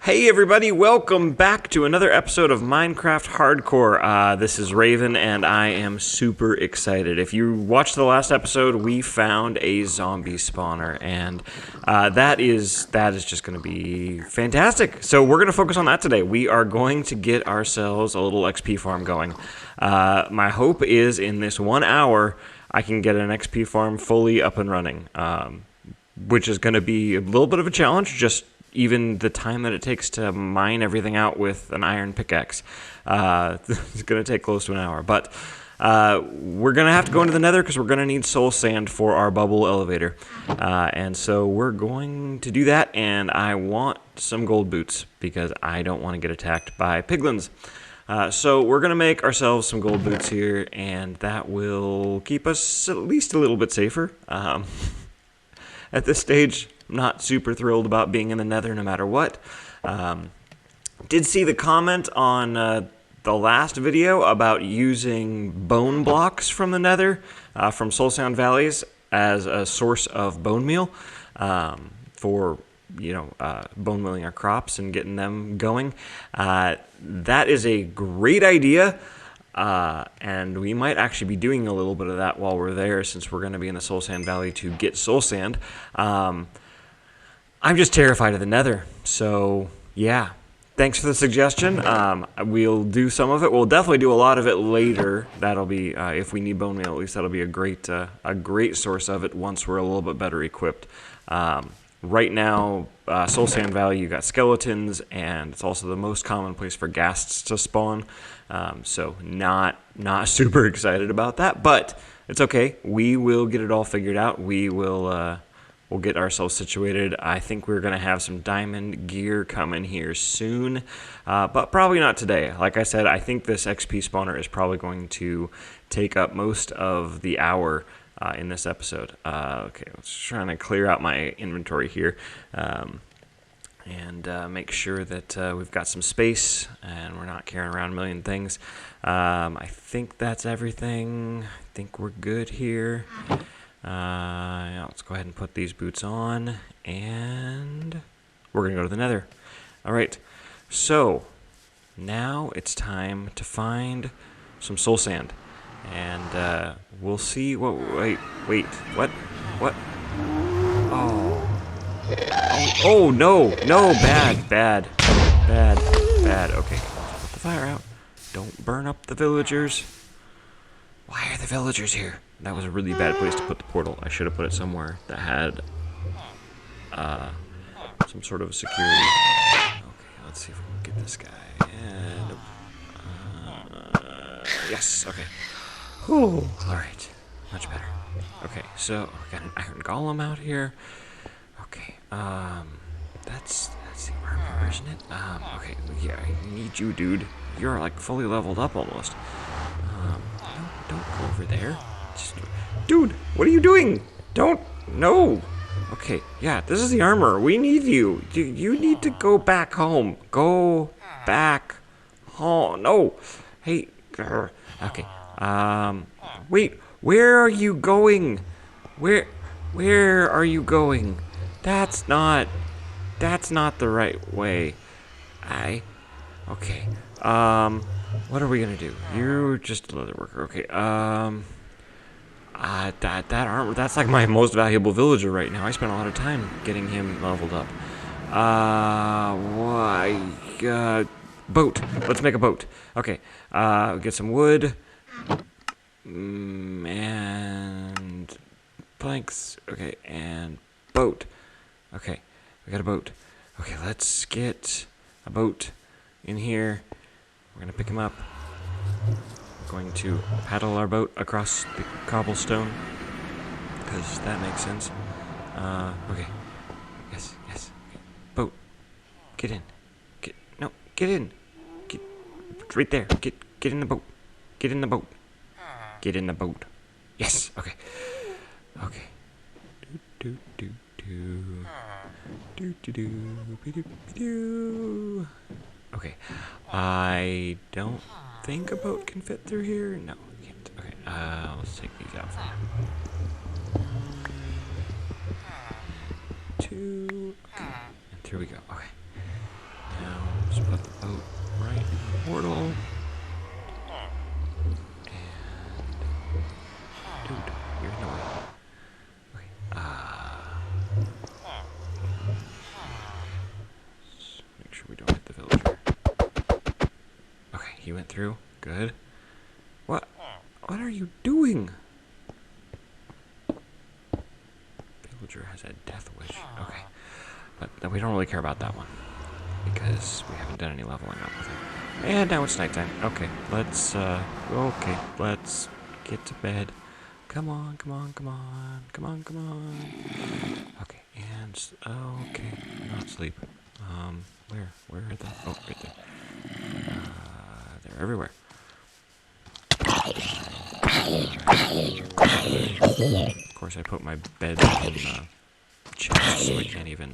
Hey everybody, welcome back to another episode of Minecraft Hardcore. This is Raven and I am super excited. If you watched the last episode, we found a zombie spawner and that is just going to be fantastic. So we're going to focus on that today. We are going to get ourselves a little XP farm going. My hope is in this 1 hour I can get an XP farm fully up and running, which is going to be a little bit of a challenge, just even the time that it takes to mine everything out with an iron pickaxe. It's going to take close to an hour. But we're going to have to go into the nether because we're going to need soul sand for our bubble elevator. And so we're going to do that, and I want some gold boots because I don't want to get attacked by piglins. So we're going to make ourselves some gold boots here, and that will keep us at least a little bit safer. At this stage, I'm not super thrilled about being in the nether no matter what. Did see the comment on the last video about using bone blocks from the nether, from Soul Sand Valleys, as a source of bone meal for, bone mealing our crops and getting them going. That is a great idea. And we might actually be doing a little bit of that while we're there, since we're going to be in the Soul Sand Valley to get soul sand. I'm just terrified of the nether, so yeah. Thanks for the suggestion. We'll do some of it. We'll definitely do a lot of it later. That'll be, if we need bone meal, at least that'll be a great source of it once we're a little bit better equipped. Right now, Soul Sand Valley, you got skeletons, and it's also the most common place for ghasts to spawn. So not super excited about that, but it's okay. We will get it all figured out. We'll get ourselves situated. I think we're going to have some diamond gear coming here soon, but probably not today. Like I said, I think this XP spawner is probably going to take up most of the hour in this episode. Okay, let's try to clear out my inventory here and make sure that we've got some space and we're not carrying around a million things. I think that's everything. I think we're good here. Yeah, let's go ahead and put these boots on, and we're going to go to the nether. All right, so now it's time to find some soul sand, and we'll see what... Wait, what? Oh, no, bad. Okay, put the fire out. Don't burn up the villagers. Why are the villagers here? That was a really bad place to put the portal. I should have put it somewhere that had some sort of security. Okay, let's see if we can get this guy. And, yes, okay. Whew, all right, much better. Okay, so we got an iron golem out here. Okay, that's the armor, isn't it? Okay, yeah, I need you, dude. You're like fully leveled up almost. Don't go over there. Dude, what are you doing? No. Okay, yeah, this is the armor. We need you. You need to go back home. Go back home. No. Hey. Okay. Wait. Where are you going? Where are you going? That's not the right way. Okay. What are we gonna do? You're just a leather worker. Okay. That armor, that's like my most valuable villager right now. I spent a lot of time getting him leveled up. Boat. Let's make a boat. Okay. Get some wood. And planks. Okay, and boat. Okay, we got a boat. Okay, let's get a boat in here. We're gonna pick him up. We're going to paddle our boat across the cobblestone, because that makes sense. Okay. Yes. Okay. Boat. Get in. Get in. Get right there. Get in the boat. Get in the boat. Get in the boat. Yes. Okay. Okay. I don't think a boat can fit through here. No, it can't. Okay. Let's take these out for now. 2. Okay. And through we go. Okay. Just put the boat right in the portal. And... Dude, you're in the way. Okay, let's make sure we don't hit the villager. Okay, he went through. Good. What? What are you doing? Villager has a death wish. Okay. But we don't really care about that one. Because we haven't done any leveling up with it. And now it's nighttime. Okay, let's get to bed. Come on, come on, come on. Come on, come on. Okay, and, okay, not sleep. Where are they? Oh, right there. They're everywhere. Of course, I put my bed in the chest, so I can't even,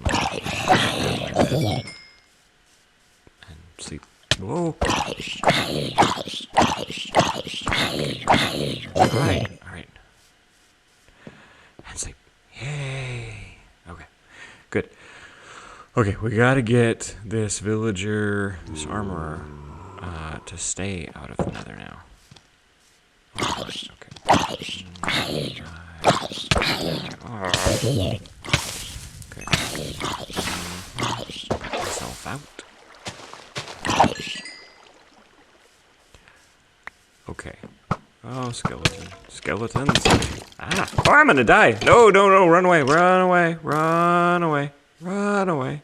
and sleep. Whoa! Alright. And sleep. Yay! Okay. Good. Okay, we gotta get this villager, this armorer, to stay out of the nether now. Okay. Myself out. Okay. Oh, skeleton. Skeletons. Ah! Oh, I'm gonna die! No, run away, run away, run away, run away.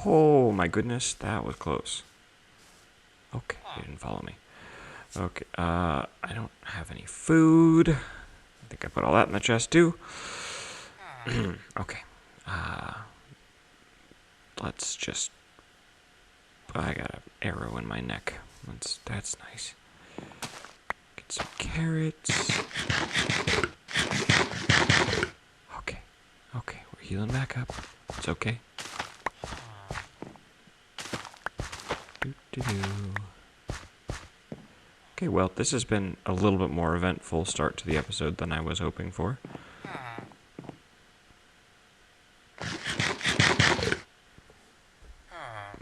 Oh my goodness, that was close. Okay, he didn't follow me. Okay, I don't have any food. I think I put all that in the chest too. Okay. Let's just... I got an arrow in my neck. That's nice. Get some carrots. Okay, we're healing back up. It's okay. Okay, well, this has been a little bit more eventful start to the episode than I was hoping for.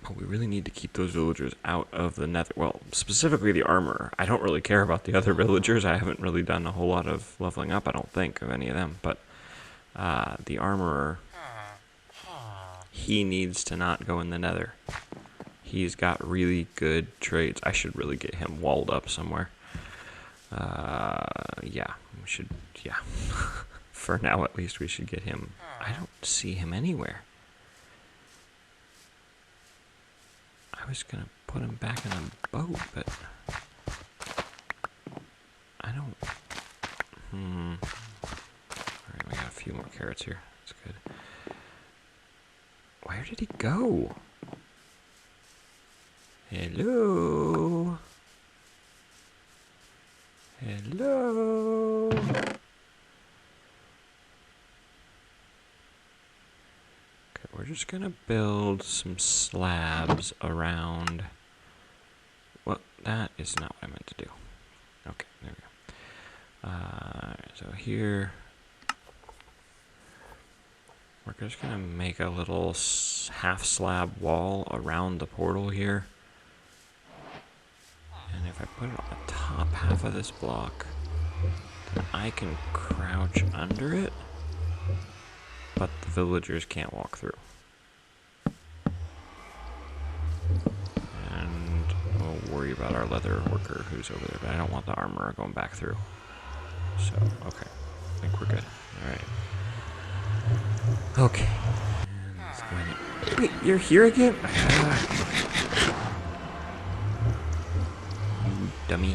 But we really need to keep those villagers out of the nether. Well, specifically the armorer. I don't really care about the other villagers. I haven't really done a whole lot of leveling up, I don't think, of any of them. But the armorer, he needs to not go in the nether. He's got really good trades. I should really get him walled up somewhere. Yeah, we should, yeah. For now, at least, we should get him. I don't see him anywhere. I was gonna put him back in a boat, but I don't. Alright, we got a few more carrots here. That's good. Where did he go? Hello? Hello? Okay, we're just gonna build some slabs around... Well, that is not what I meant to do. Okay, there we go. So here... We're just gonna make a little half slab wall around the portal here. And if I put it on the top half of this block, then I can crouch under it, but the villagers can't walk through. And we'll worry about our leather worker who's over there, but I don't want the armorer going back through. So, okay. I think we're good. Alright. Okay. And let's go ahead and... Wait, you're here again? Dummy.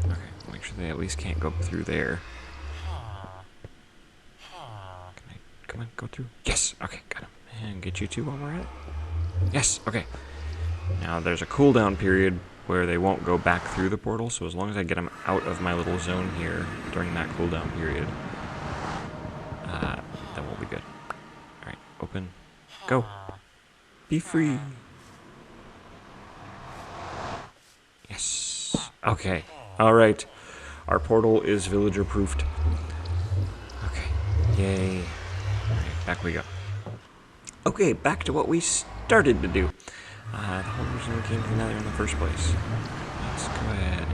Okay, make sure they at least can't go through there. Come on, go through. Yes! Okay, got him. And get you two while we're at it. Yes! Okay. Now, there's a cooldown period where they won't go back through the portal, so as long as I get them out of my little zone here during that cooldown period, then we'll be good. Alright, open. Go. Be free. Yes. Okay. Alright. Our portal is villager proofed. Okay. Yay. Alright, back we go. Okay, back to what we started to do. The whole reason we came to the Nether in the first place. Let's go ahead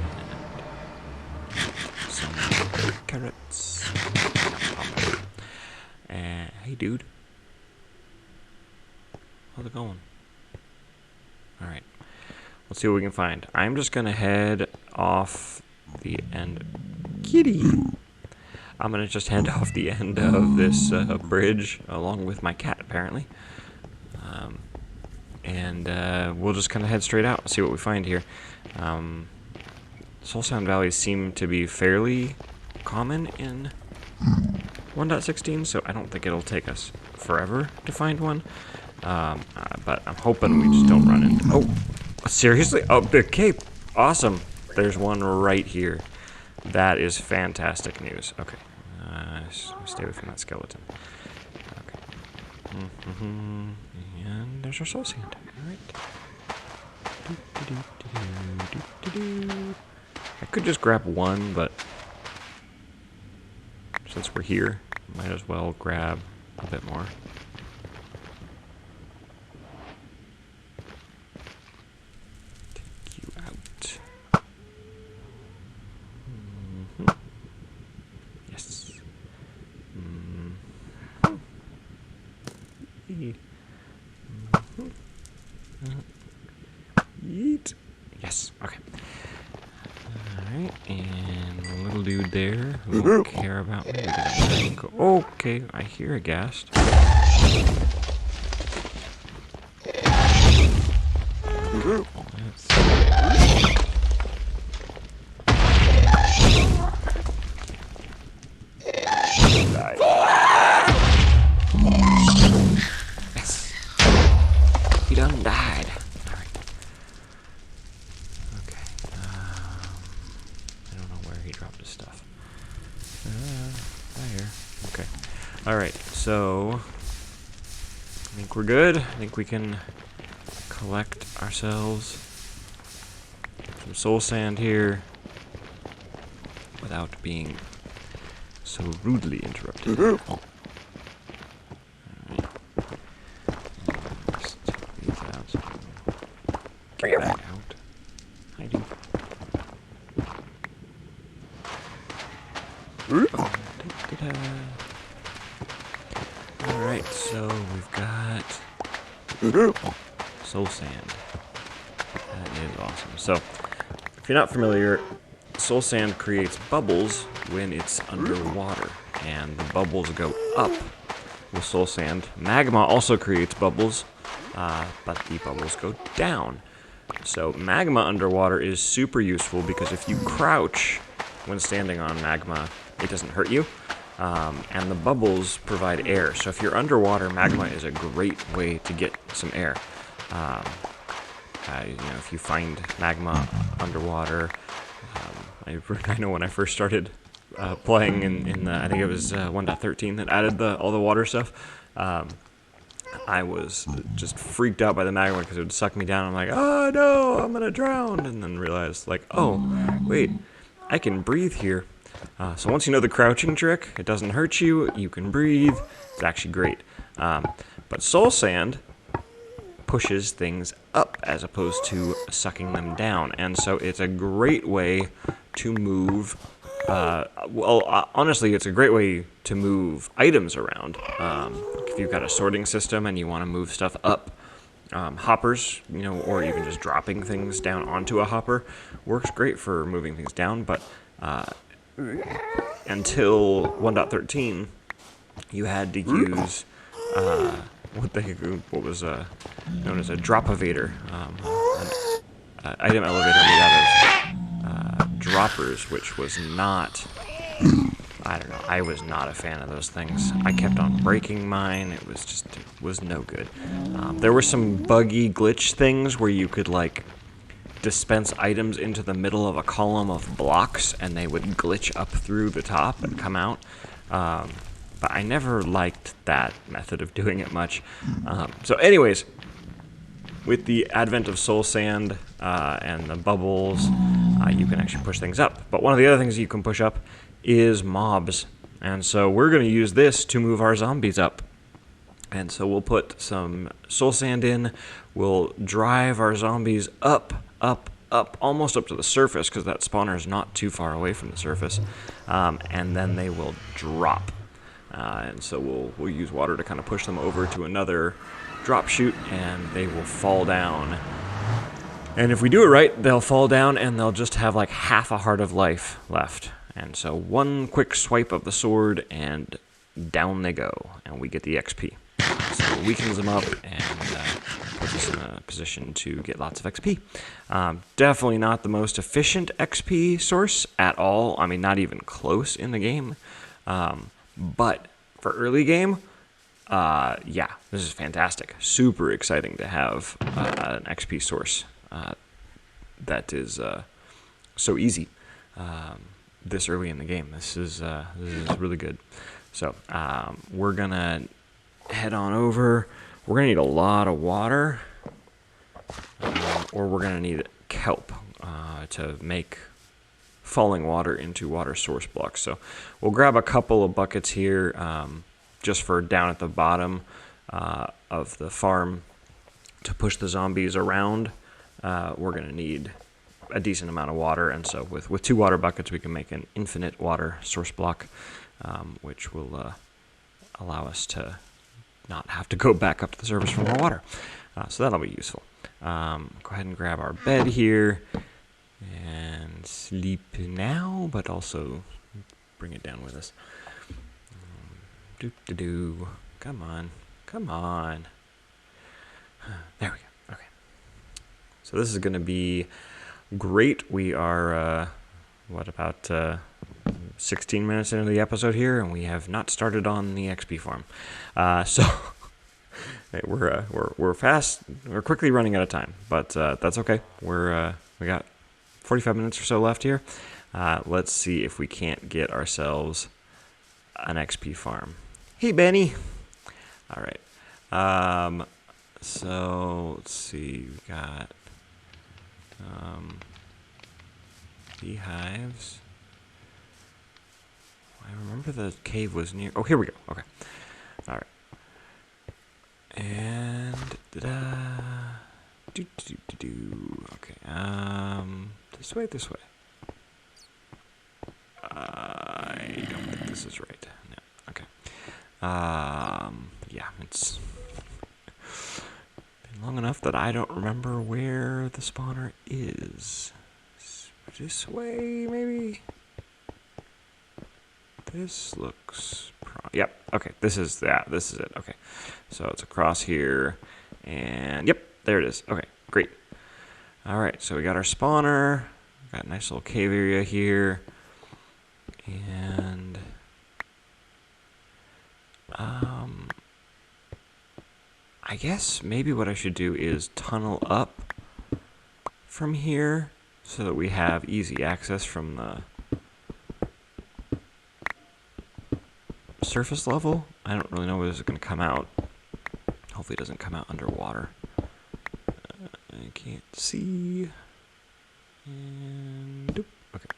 and some carrots. Hey, dude. How's it going? Alright. Let's see what we can find. I'm just going to head off the end. Kitty! I'm going to just head off the end of this bridge, along with my cat, apparently. And we'll just kind of head straight out and see what we find here. Soul Sand Valleys seem to be fairly common in 1.16, so I don't think it'll take us forever to find one. But I'm hoping we just don't run into... Oh, seriously? Oh, the cape. Awesome. There's one right here. That is fantastic news. Okay. Stay away from that skeleton. Okay. And there's our soul sand. Alright. I could just grab one, but since we're here, might as well grab a bit more. Take you out. Yes. Yeet. Yes. Okay. Alright, and the little dude there who won't care about me. Okay, I hear a ghast. Yes. He done died. Alright. Okay. I don't know where he dropped his stuff. There. Okay. Alright, so I think we're good. I think we can collect ourselves some soul sand here without being so rudely interrupted. Alright. Let's take these out. Get that out. Hi, dude. Alright, so we've got soul sand. That is awesome. So, if you're not familiar, soul sand creates bubbles when it's underwater, and the bubbles go up with soul sand. Magma also creates bubbles, but the bubbles go down. So magma underwater is super useful because if you crouch when standing on magma, it doesn't hurt you. And the bubbles provide air. So if you're underwater, magma is a great way to get some air. If you find magma underwater, I know when I first started playing in I think it was 1.13 that added all the water stuff. I was just freaked out by the magma because it would suck me down. I'm like, oh no, I'm gonna drown, and then realized like, oh wait, I can breathe here. So once you know the crouching trick, it doesn't hurt you, you can breathe, it's actually great. But soul sand pushes things up as opposed to sucking them down, and so it's a great way to move, honestly, it's a great way to move items around. If you've got a sorting system and you want to move stuff up, hoppers, or even just dropping things down onto a hopper, works great for moving things down, but until 1.13, you had to use what was known as a drop-evator, an item elevator made out of droppers, which was not, I don't know, I was not a fan of those things. I kept on breaking mine. It was no good. There were some buggy glitch things where you could dispense items into the middle of a column of blocks and they would glitch up through the top and come out. But I never liked that method of doing it much. So anyways, with the advent of soul sand and the bubbles, you can actually push things up. But one of the other things you can push up is mobs. And so we're going to use this to move our zombies up. And so we'll put some soul sand in. We'll drive our zombies up, almost up to the surface, because that spawner is not too far away from the surface. And then they will drop. And so we'll use water to kind of push them over to another drop chute, and they will fall down. And if we do it right, they'll fall down and they'll just have like half a heart of life left. And so one quick swipe of the sword and down they go, and we get the XP. So it weakens them up and puts us in a position to get lots of XP. Definitely not the most efficient XP source at all. I mean, not even close in the game. But for early game, yeah, this is fantastic. Super exciting to have an XP source that is so easy this early in the game. This is really good. So we're gonna head on over. We're gonna need a lot of water, or we're gonna need kelp to make falling water into water source blocks. So we'll grab a couple of buckets here just for down at the bottom of the farm to push the zombies around. We're gonna need a decent amount of water, and so with 2 water buckets we can make an infinite water source block, which will allow us to not have to go back up to the surface for more water. So that'll be useful. Go ahead and grab our bed here and sleep now, but also bring it down with us. Come on. There we go. Okay. So this is going to be great. We are, about 16 minutes into the episode here, and we have not started on the XP farm. So we're fast. We're quickly running out of time, but that's okay. We got 45 minutes or so left here. Let's see if we can't get ourselves an XP farm. Hey, Benny. All right. So let's see. We got beehives. I remember the cave was near. Oh, here we go. Okay. All right. And okay. This way. I don't think this is right. No. Okay. Yeah, it's been long enough that I don't remember where the spawner is. This way, maybe. This looks. Yep. Okay. This is it. Okay. So it's across here, and yep, there it is. Okay. Great. All right. So we got our spawner. Got a nice little cave area here, and I guess maybe what I should do is tunnel up from here so that we have easy access from the surface level. I don't really know where this is going to come out. Hopefully it doesn't come out underwater. I can't see. And okay.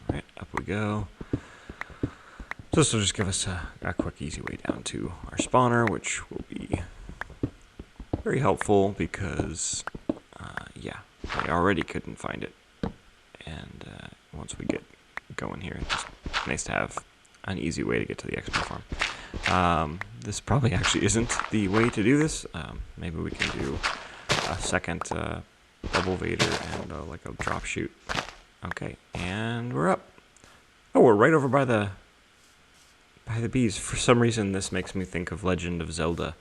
Right, up we go. So this will just give us a quick, easy way down to our spawner, which will be very helpful because, yeah, I already couldn't find it. And once we get going here, it's just nice to have an easy way to get to the XP farm. This probably actually isn't the way to do this. Maybe we can do a second double Vader and like a drop chute. Okay, and we're up. Oh, we're right over by the bees. For some reason, this makes me think of Legend of Zelda,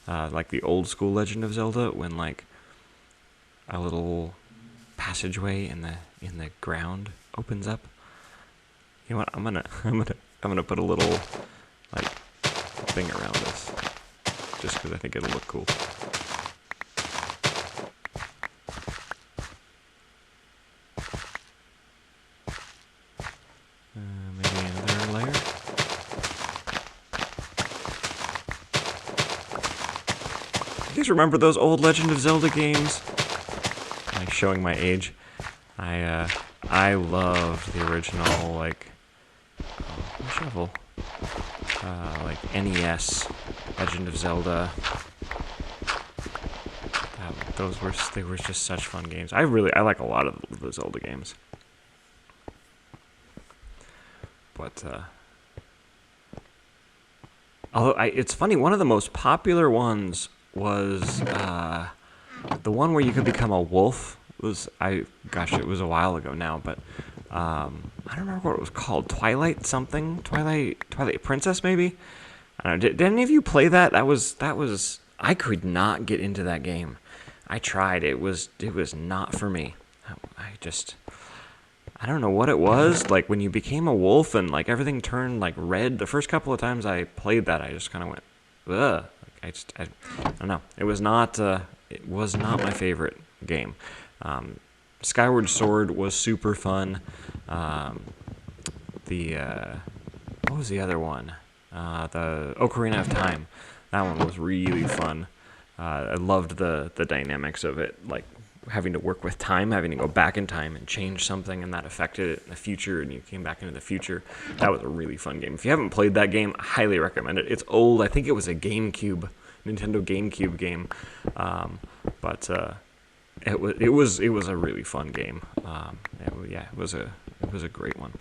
like the old school Legend of Zelda, when like a little passageway in the ground opens up. You know what? I'm gonna put a little like thing around this, just because I think it'll look cool. Maybe another layer. You guys remember those old Legend of Zelda games? Like showing my age. I loved the original, like, shovel. like NES, Legend of Zelda. They were just such fun games. I like a lot of the Zelda games. But although it's funny, one of the most popular ones was the one where you could become a wolf. It was it was a while ago now, but I don't remember what it was called. Twilight Princess, maybe. I don't know. Did any of you play that? That was. I could not get into that game. I tried. It was not for me. I don't know what it was. Like when you became a wolf and like everything turned like red. The first couple of times I played that, I just kind of went, ugh. I don't know. It was not my favorite game. Skyward Sword was super fun. What was the other one? The Ocarina of Time. That one was really fun. I loved the dynamics of it, like having to work with time, having to go back in time and change something, and that affected it in the future, and you came back into the future. That was a really fun game. If you haven't played that game, I highly recommend it. It's old. I think it was a Nintendo GameCube game, but it was a really fun game. It was a great one.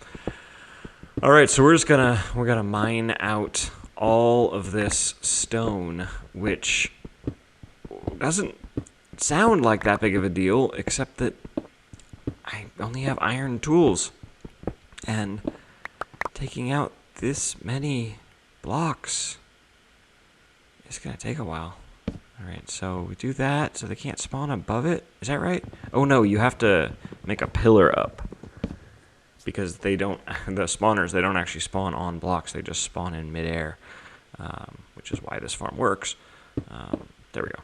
All right, so we're gonna mine out all of this stone, which doesn't sound like that big of a deal, except that I only have iron tools, and taking out this many blocks is gonna take a while. All right, so we do that so they can't spawn above it. Is that right? Oh no, you have to make a pillar up, because the spawners, they don't actually spawn on blocks, they just spawn in midair, which is why this farm works. There we go.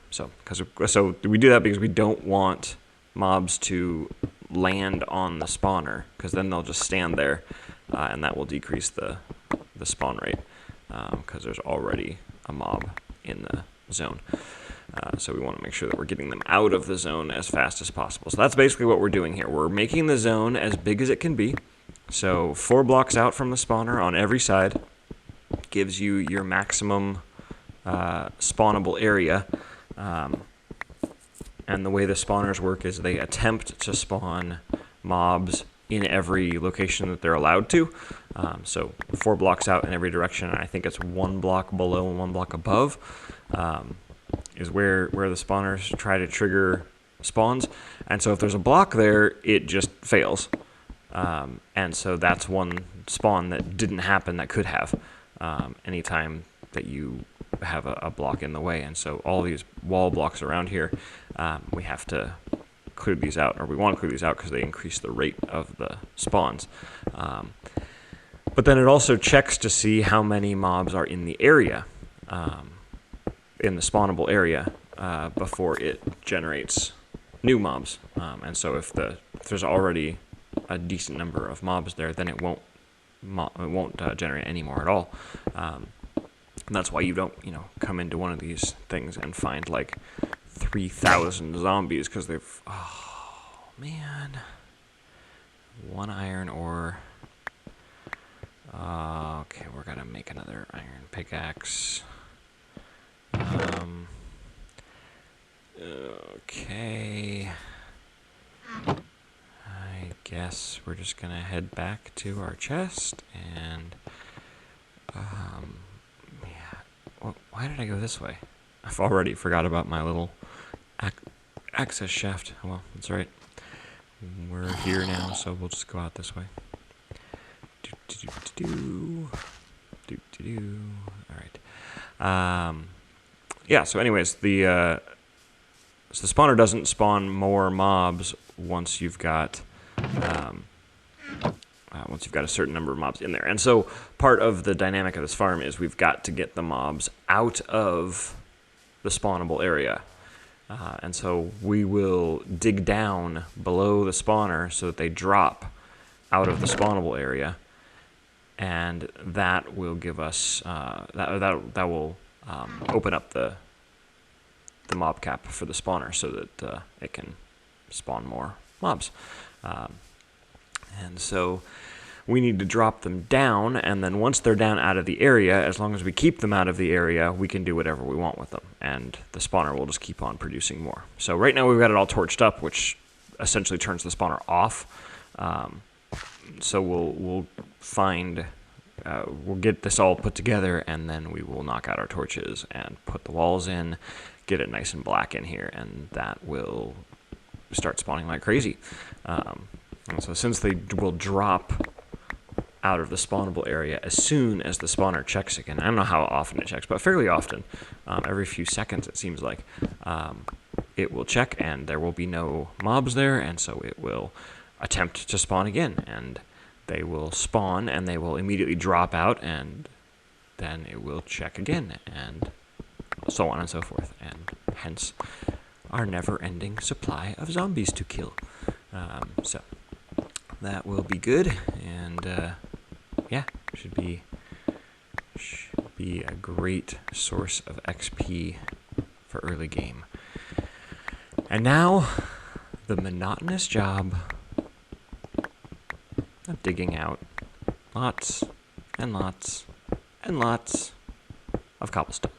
So we do that because we don't want mobs to land on the spawner, because then they'll just stand there, and that will decrease the spawn rate, because there's already a mob in the zone. So we want to make sure that we're getting them out of the zone as fast as possible. So that's basically what we're doing here. We're making the zone as big as it can be. So 4 blocks out from the spawner on every side gives you your maximum spawnable area. And the way the spawners work is they attempt to spawn mobs in every location that they're allowed to. So 4 blocks out in every direction, and I think it's 1 block below and 1 block above, is where the spawners try to trigger spawns. And so if there's a block there, it just fails. And so that's one spawn that didn't happen that could have, anytime that you have a block in the way. And so all these wall blocks around here, we have to clear these out, or we want to clear these out because they increase the rate of the spawns. But then it also checks to see how many mobs are in the area, in the spawnable area, before it generates new mobs. And so if there's already a decent number of mobs there, then it won't generate any more at all. And that's why you don't, come into one of these things and find like 3,000 zombies, because oh man, 1 iron ore. Okay, we're gonna make another iron pickaxe. Okay. I guess we're just gonna head back to our chest and, why did I go this way? I've already forgot about my little access shaft. Well, that's right. We're here now, so we'll just go out this way. All right. Yeah. So, anyways, the spawner doesn't spawn more mobs once you've got a certain number of mobs in there. And so part of the dynamic of this farm is we've got to get the mobs out of the spawnable area. And so we will dig down below the spawner so that they drop out of the spawnable area, and that will give us that will open up the mob cap for the spawner so that it can spawn more mobs. And so we need to drop them down, and then once they're down out of the area, as long as we keep them out of the area, we can do whatever we want with them, and the spawner will just keep on producing more. So right now we've got it all torched up, which essentially turns the spawner off. So we'll find, we'll get this all put together, and then we will knock out our torches and put the walls in, get it nice and black in here, and that will start spawning like crazy. And so since they will drop out of the spawnable area as soon as the spawner checks again, I don't know how often it checks, but fairly often, every few seconds it seems like, it will check and there will be no mobs there, and so it will attempt to spawn again, and they will spawn and they will immediately drop out, and then it will check again, and so on and so forth, and hence our never-ending supply of zombies to kill. So that will be good, and yeah, should be a great source of XP for early game. And now, the monotonous job of digging out lots and lots and lots of cobblestone.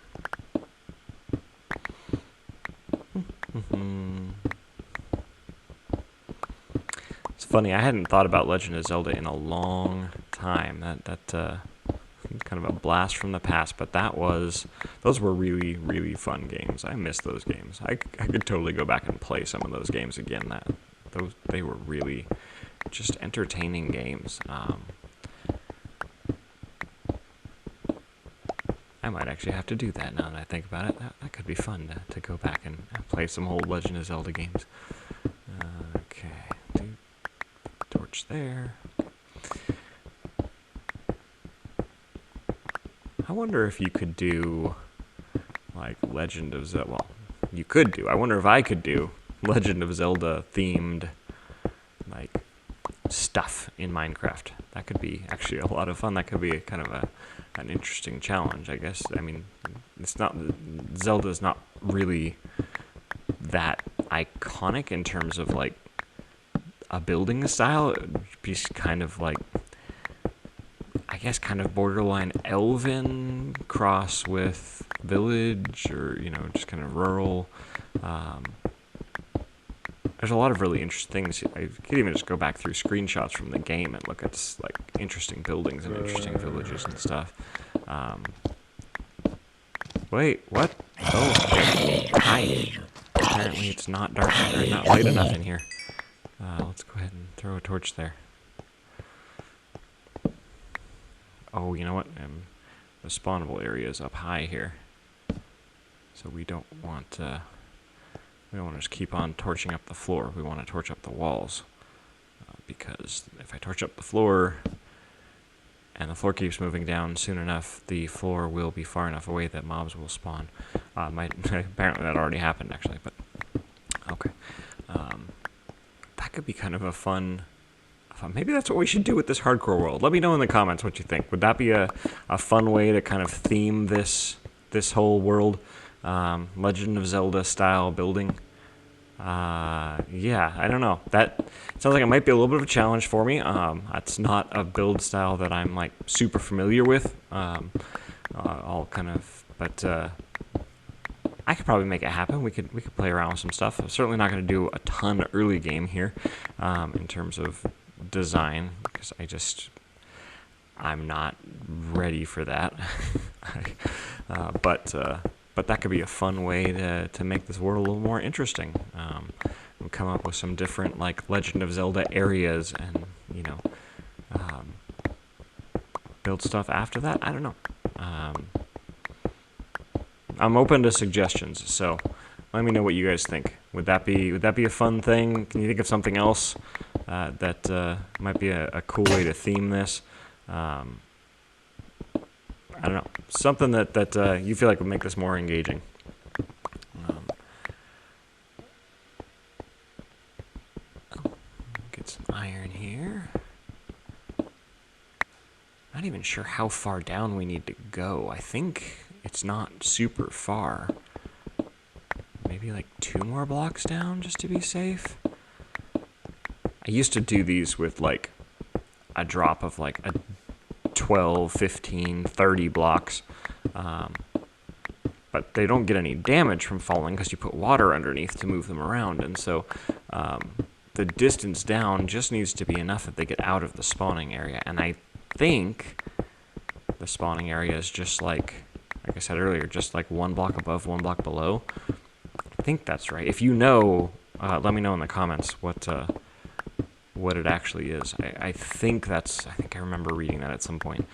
It's funny, I hadn't thought about Legend of Zelda in a long time. That kind of a blast from the past, but those were really, really fun games. I miss those games. I could totally go back and play some of those games again. They were really just entertaining games. I might actually have to do that now that I think about it. That could be fun to go back and play some old Legend of Zelda games. Okay, torch there. I wonder if you could do, like, Legend of Zelda. Well, you could do. I wonder if I could do Legend of Zelda themed, like, stuff in Minecraft. That could be actually a lot of fun. That could be kind of an interesting challenge, I guess. I mean, Zelda's not really that iconic in terms of, like, a building style. It would be kind of like, I guess, kind of borderline elven cross with village, or, just kind of rural. There's a lot of really interesting things. I could even just go back through screenshots from the game and look at, like, interesting buildings and interesting villages and stuff. Wait, what? Oh, hi. Apparently it's not dark, or not light enough in here. Let's go ahead and throw a torch there. Oh, you know what? The spawnable area is up high here, so we don't want to just keep on torching up the floor. We want to torch up the walls, because if I torch up the floor and the floor keeps moving down, soon enough the floor will be far enough away that mobs will spawn. Apparently that already happened, actually, but okay. That could be kind of a fun. Maybe that's what we should do with this hardcore world. Let me know in the comments what you think. Would that be a fun way to kind of theme this whole world? Legend of Zelda style building? Yeah, I don't know. That sounds like it might be a little bit of a challenge for me. It's not a build style that I'm, like, super familiar with. But I could probably make it happen. We could play around with some stuff. I'm certainly not going to do a ton early game here, in terms of design, because I'm not ready for that. But that could be a fun way to make this world a little more interesting. And come up with some different, like, Legend of Zelda areas, and build stuff after that. I don't know. I'm open to suggestions, so let me know what you guys think. Would that be a fun thing? Can you think of something else that might be a cool way to theme this? I don't know. Something that you feel like would make this more engaging. Get some iron here. Not even sure how far down we need to go. I think it's not super far. Maybe like 2 more blocks down just to be safe. I used to do these with, like, a drop of like a 12, 15, 30 blocks. But they don't get any damage from falling because you put water underneath to move them around. And so the distance down just needs to be enough that they get out of the spawning area. And I think the spawning area is just like I said earlier, just like 1 block above, 1 block below. I think that's right. If you know, let me know in the comments what it actually is. I think I remember reading that at some point.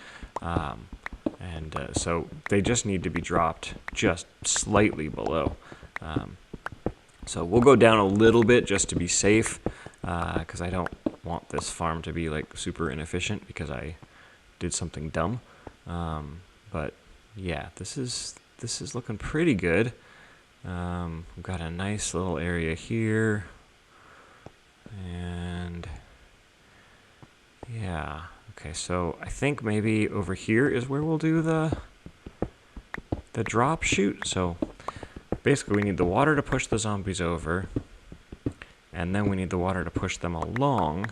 So they just need to be dropped just slightly below. So we'll go down a little bit just to be safe, because I don't want this farm to be like super inefficient because I did something dumb. But yeah, this is looking pretty good. We've got a nice little area here, and yeah. Okay, so I think maybe over here is where we'll do the drop shoot. So basically we need the water to push the zombies over, and then we need the water to push them along,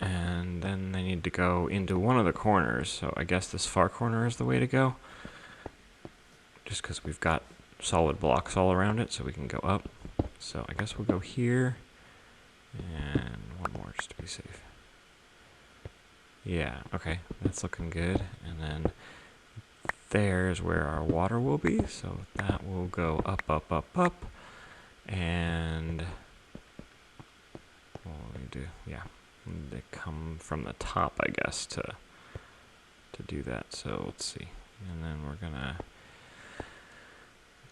and then they need to go into one of the corners. So I guess this far corner is the way to go, just because we've got solid blocks all around it, so we can go up. So I guess we'll go here, and one more just to be safe. Yeah, okay, that's looking good. And then there's where our water will be, so that will go up, up, up, up. And what will we do? Yeah, they come from the top, I guess, to do that. So let's see. And then we're gonna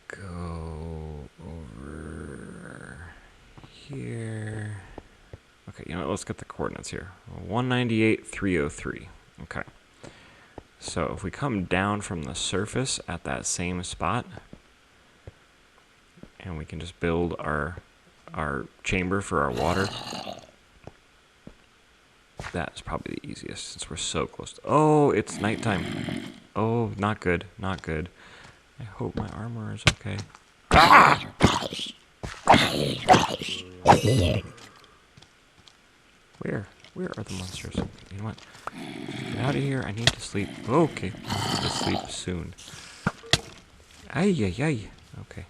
go over here. Okay, you know what, let's get the coordinates here. 198, 303. Okay. So if we come down from the surface at that same spot, and we can just build our chamber for our water. That's probably the easiest since we're so close to... Oh, it's nighttime. Oh, not good, not good. I hope my armor is okay. Where are the monsters? You know what? Get out of here. I need to sleep. Okay. I need to sleep soon. Ay, ay, ay. Okay.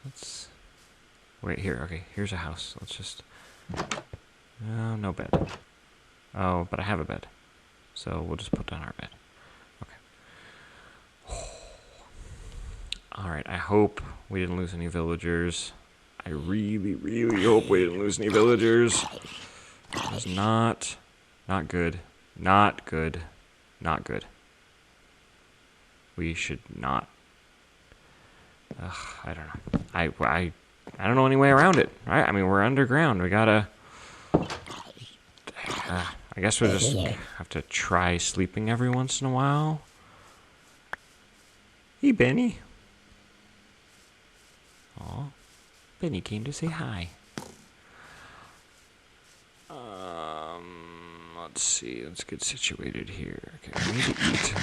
Let's... Wait, here. Okay, here's a house. Let's just... Oh, no bed. Oh, but I have a bed. So we'll just put down our bed. Okay. Alright, I hope we didn't lose any villagers. I really, really hope we didn't lose any villagers. It was not good. Not good. Not good. We should not. I don't know. I don't know any way around it, right? I mean, we're underground. We gotta... I guess we'll just have to try sleeping every once in a while. Hey, Benny. Aw. Benny came to say hi. Let's see. Let's get situated here. Okay, we need to eat.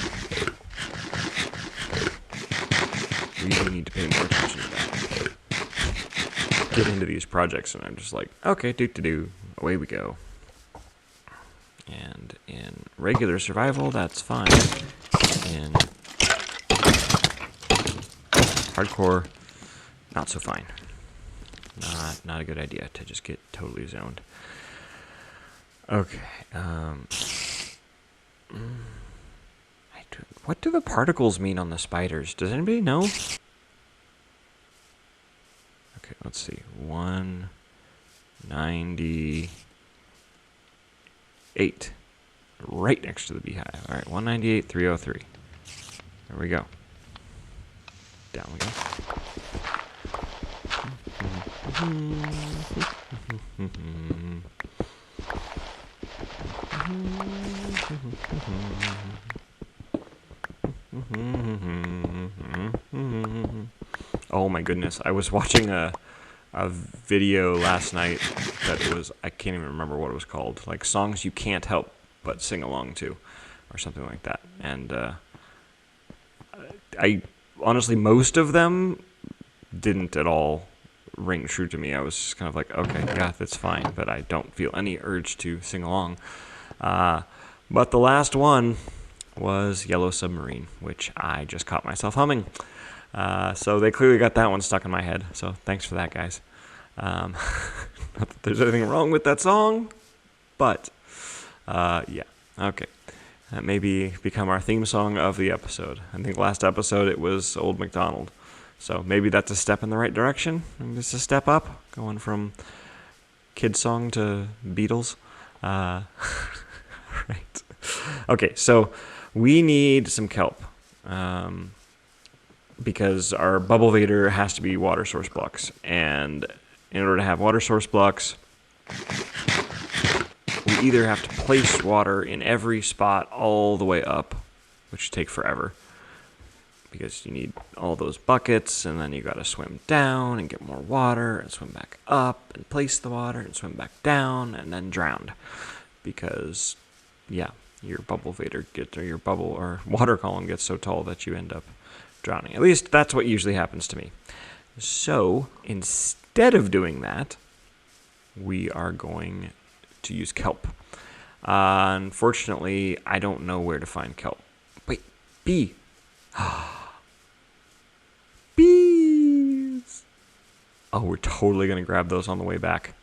Really need to pay more attention to that. Get into these projects, and I'm just like, okay, do. Away we go. And in regular survival, that's fine. In hardcore, not so fine. Not a good idea to just get totally zoned. Okay. What do the particles mean on the spiders? Does anybody know? Okay, let's see. 198. Right next to the beehive. All right, 198, 303. There we go. Down we go. Oh my goodness, I was watching a video last night that was, I can't even remember what it was called, like songs you can't help but sing along to, or something like that. And I honestly, most of them didn't at all ring true to me. I was just kind of like, okay, yeah, that's fine, but I don't feel any urge to sing along. But the last one was Yellow Submarine, which I just caught myself humming. So they clearly got that one stuck in my head. So thanks for that, guys. Not that there's anything wrong with that song, but yeah, okay. That maybe become our theme song of the episode. I think last episode it was Old MacDonald. So maybe that's a step in the right direction. Maybe it's a step up, going from kids song to Beatles. Right. Okay, so we need some kelp. Because our Bubble Vader has to be water source blocks. And in order to have water source blocks, we either have to place water in every spot all the way up, which take forever, because you need all those buckets, and then you got to swim down and get more water, and swim back up, and place the water, and swim back down, and then drown. Because, yeah, your Bubble Vader gets, or your bubble or water column gets so tall that you end up drowning. At least that's what usually happens to me. So instead of doing that, we are going to use kelp. Unfortunately, I don't know where to find kelp. Wait, bee. Bees. Oh, we're totally gonna grab those on the way back.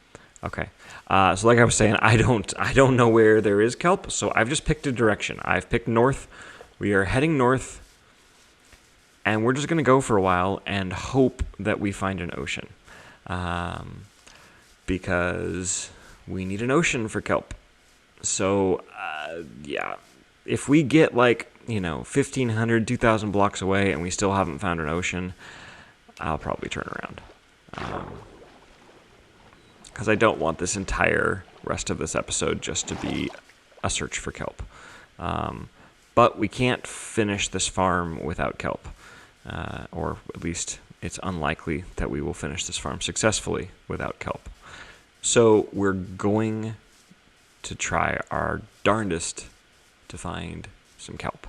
Okay. So like I was saying, I don't know where there is kelp, so I've just picked a direction. I've picked north. We are heading north, and we're just gonna go for a while and hope that we find an ocean. Because we need an ocean for kelp. So, yeah, if we get 1,500, 2,000 blocks away and we still haven't found an ocean, I'll probably turn around. Because I don't want this entire rest of this episode just to be a search for kelp. But we can't finish this farm without kelp. Or at least it's unlikely that we will finish this farm successfully without kelp. So we're going to try our darndest to find some kelp.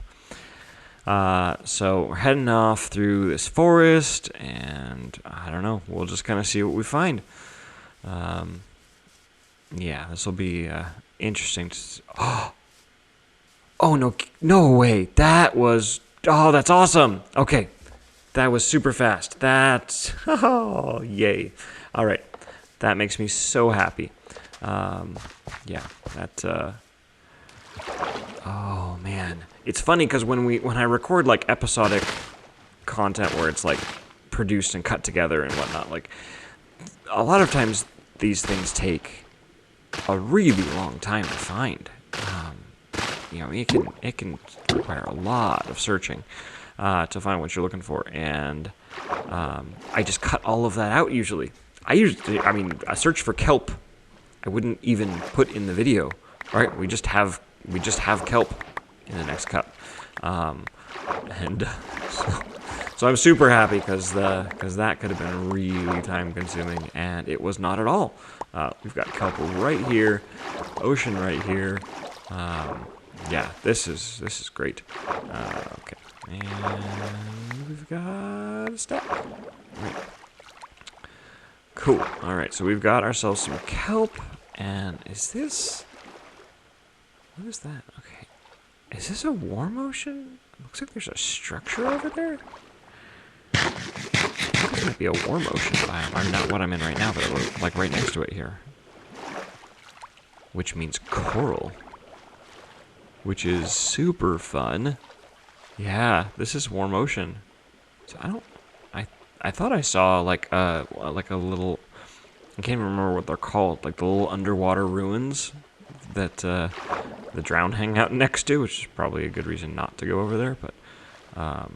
So we're heading off through this forest, and I don't know, we'll just kind of see what we find. Yeah, this will be interesting. Oh, no way. That's awesome. Okay, that was super fast. Oh, yay. All right. That makes me so happy. Yeah, oh man, it's funny because when I record episodic content where it's produced and cut together and whatnot, a lot of times these things take a really long time to find. It can require a lot of searching to find what you're looking for, and I just cut all of that out usually. A search for kelp, I wouldn't even put in the video. All right, we just have kelp in the next cut, and so I'm super happy because that could have been really time consuming, and it was not at all. We've got kelp right here, ocean right here. Yeah, this is great. Okay, and we've got a stack. Right. Cool. All right, so we've got ourselves some kelp, and what is that? Okay, is this a warm ocean? Looks like there's a structure over there. This might be a warm ocean biome. Or not what I'm in right now, but right next to it here. Which means coral. Which is super fun. Yeah, this is warm ocean. So I thought I saw a little, I can't even remember what they're called, the little underwater ruins that the drown hang out next to, which is probably a good reason not to go over there, but I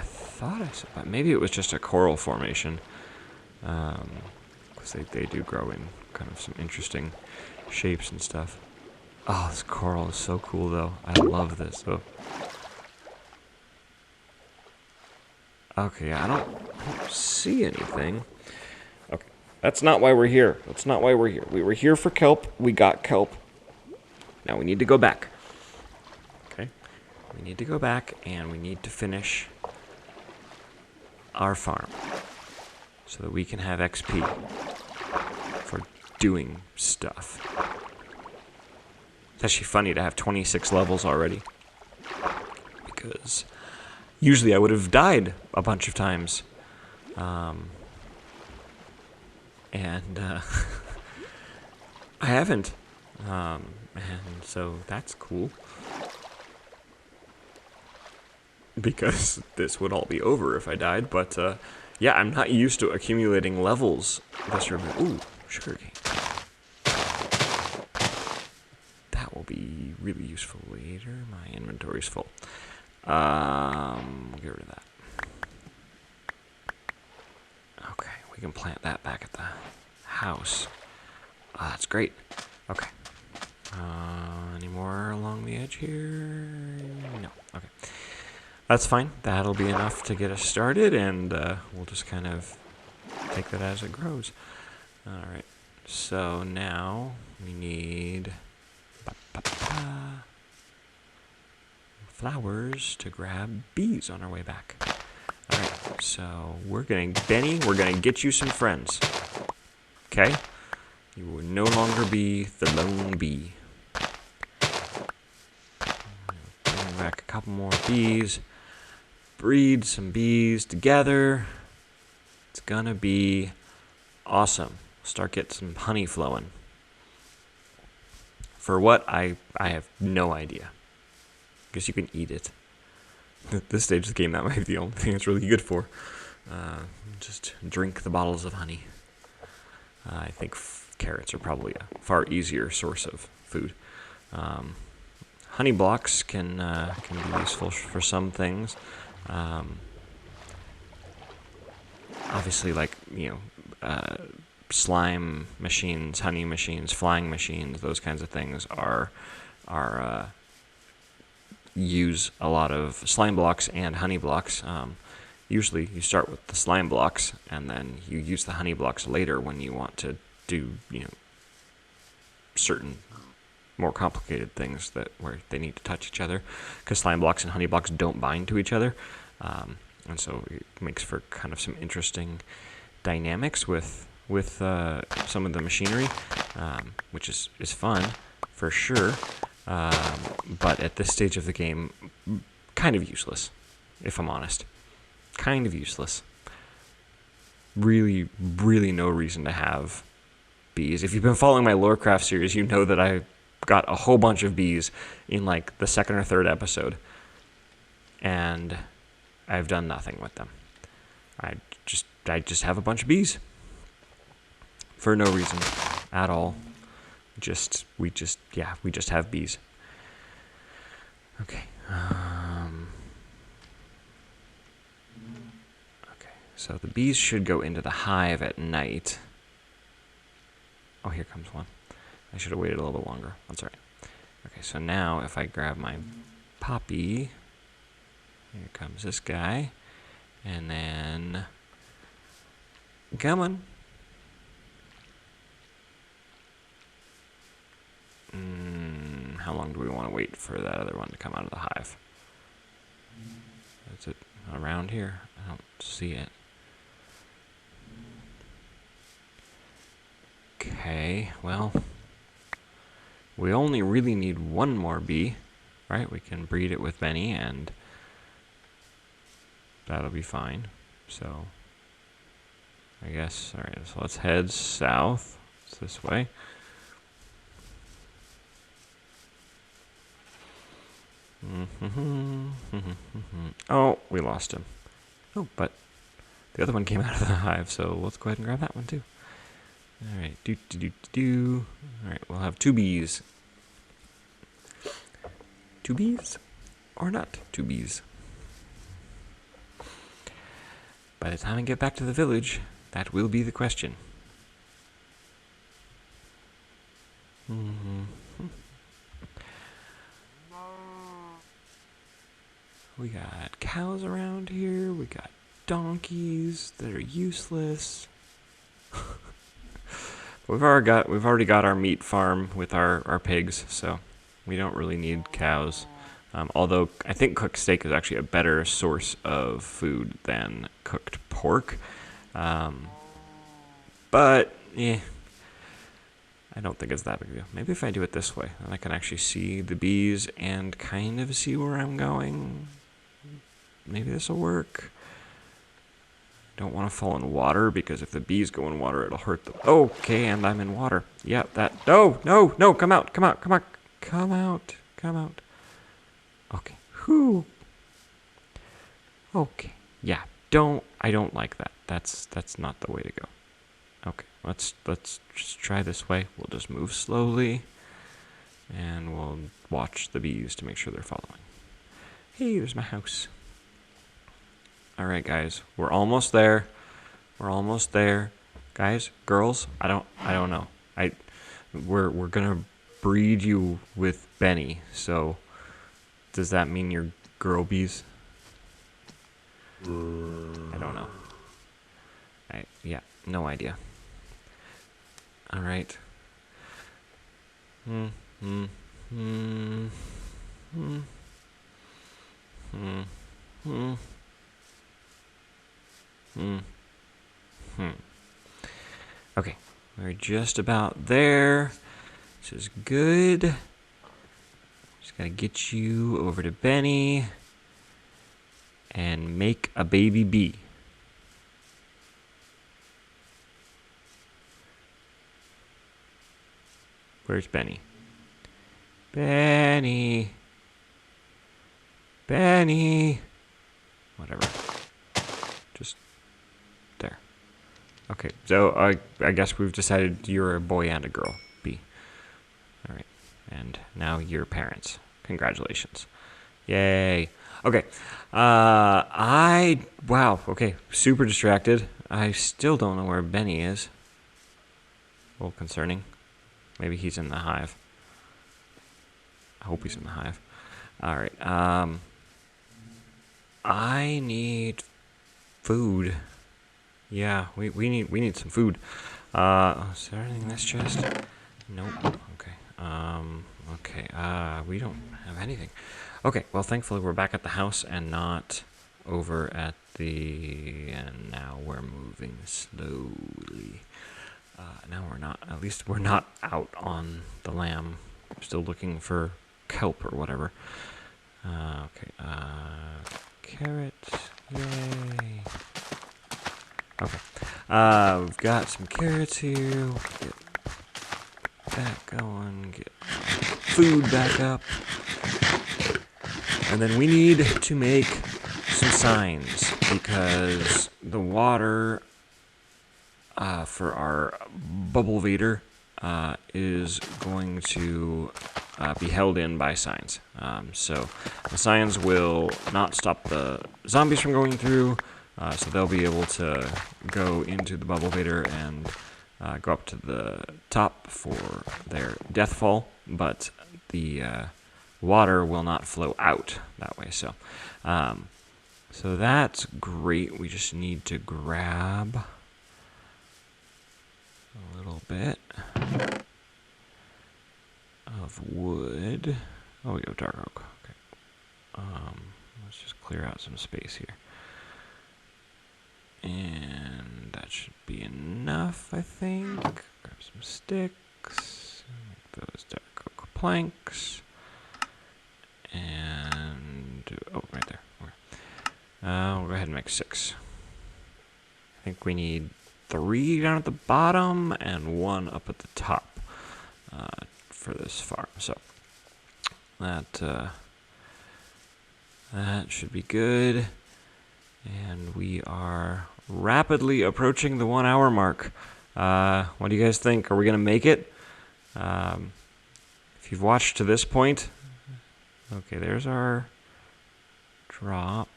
thought I saw that. Maybe it was just a coral formation, because they do grow in kind of some interesting shapes and stuff. Oh, this coral is so cool though. I love this. Oh. Okay, I don't see anything. Okay, that's not why we're here. We were here for kelp. We got kelp. Now we need to go back. Okay, we need to go back and we need to finish our farm so that we can have XP for doing stuff. It's actually funny to have 26 levels already, because usually I would have died a bunch of times. And I haven't. And so that's cool. Because this would all be over if I died, but yeah, I'm not used to accumulating levels. Ooh, sugarcane. That will be really useful later. My inventory's full. We'll get rid of that. Okay, we can plant that back at the house. That's great. Okay. Any more along the edge here? No. Okay. That's fine. That'll be enough to get us started, and we'll just kind of take that as it grows. Alright. So now we need flowers to grab bees on our way back. Alright, so Benny, we're gonna get you some friends. Okay? You will no longer be the lone bee. Bring back a couple more bees. Breed some bees together. It's gonna be awesome. Start getting some honey flowing. For what? I have no idea. Guess you can eat it. At this stage of the game, that might be the only thing it's really good for. Just drink the bottles of honey. I think carrots are probably a far easier source of food. Honey blocks can be useful for some things. Obviously, like, slime machines, honey machines, flying machines, those kinds of things are use a lot of slime blocks and honey blocks. Usually you start with the slime blocks, and then you use the honey blocks later when you want to do, certain more complicated things where they need to touch each other, because slime blocks and honey blocks don't bind to each other. And so it makes for kind of some interesting dynamics with some of the machinery, which is fun for sure. But at this stage of the game, kind of useless, if I'm honest. Kind of useless. Really, really no reason to have bees. If you've been following my Lorecraft series, you know that I got a whole bunch of bees in like the second or third episode, and I've done nothing with them. I just have a bunch of bees for no reason at all. We just have bees. Okay. Okay. So the bees should go into the hive at night. Oh, here comes one. I should have waited a little bit longer. That's all right. Okay, so now if I grab my poppy, here comes this guy, and then come on. How long do we want to wait for that other one to come out of the hive? Is it around here? I don't see it. Okay, well, we only really need one more bee, right? We can breed it with Benny, and that'll be fine. So, I guess, all right, so let's head south. It's this way. Oh, we lost him. Oh, but the other one came out of the hive, so let's go ahead and grab that one too. All right, All right, we'll have 2 bees. 2 bees or not 2 bees? By the time I get back to the village, that will be the question. We got cows around here. We got donkeys that are useless. We've already got our meat farm with our pigs, so we don't really need cows. Although I think cooked steak is actually a better source of food than cooked pork. But, yeah, I don't think it's that big a deal. Maybe if I do it this way, then I can actually see the bees and kind of see where I'm going. Maybe this will work. Don't want to fall in water, because if the bees go in water, it'll hurt them. Okay, and I'm in water. Yeah, that... No, come out. Okay. Whew. Okay. Yeah, I don't like that. That's not the way to go. Okay, let's just try this way. We'll just move slowly, and we'll watch the bees to make sure they're following. Hey, there's my house. All right, guys, we're almost there. Guys, girls, I don't know. We're gonna breed you with Benny. So, does that mean you're girl bees? I don't know. Yeah, no idea. All right. Okay, we're just about there. This is good. Just gotta get you over to Benny and make a baby bee. Where's Benny? Benny. Whatever. Just there. Okay, so I guess we've decided you're a boy and a girl, bee. All right, and now you're parents. Congratulations. Yay. Okay. Wow, okay, super distracted. I still don't know where Benny is. A little concerning. Maybe he's in the hive. I hope he's in the hive. All right. I need food. Yeah, we need some food. Is there anything in this chest? Nope. Okay. Okay. We don't have anything. Okay. Well, thankfully we're back at the house and not over at the. And now we're moving slowly. Now we're not. At least we're not out on the lamb. Still looking for kelp or whatever. Okay. Carrots. Yay. Okay. We've got some carrots here. We'll get that going. Get food back up. And then we need to make some signs, because the water for our bubble vader is going to be held in by signs. So the signs will not stop the zombies from going through, so they'll be able to go into the bubble vader and go up to the top for their death fall, but the water will not flow out that way. So that's great. We just need to grab a little bit of wood. Oh, we go dark oak. Okay. Let's just clear out some space here. And that should be enough, I think. Grab some sticks. Make those dark oak planks. And right there. Okay. We'll go ahead and make 6. I think we need 3 down at the bottom and 1 up at the top for this farm. So that should be good. And we are rapidly approaching the 1 hour mark. What do you guys think? Are we going to make it? If you've watched to this point, okay, there's our drop.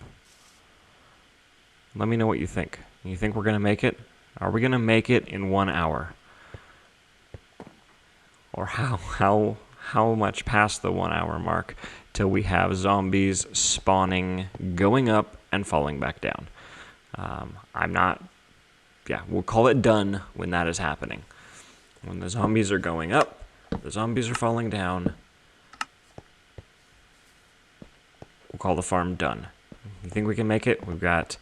Let me know what you think. You think we're going to make it? Are we going to make it in 1 hour? Or how much past the 1 hour mark till we have zombies spawning, going up, and falling back down? We'll call it done when that is happening. When the zombies are going up, the zombies are falling down. we'll call the farm done. You think we can make it? We've got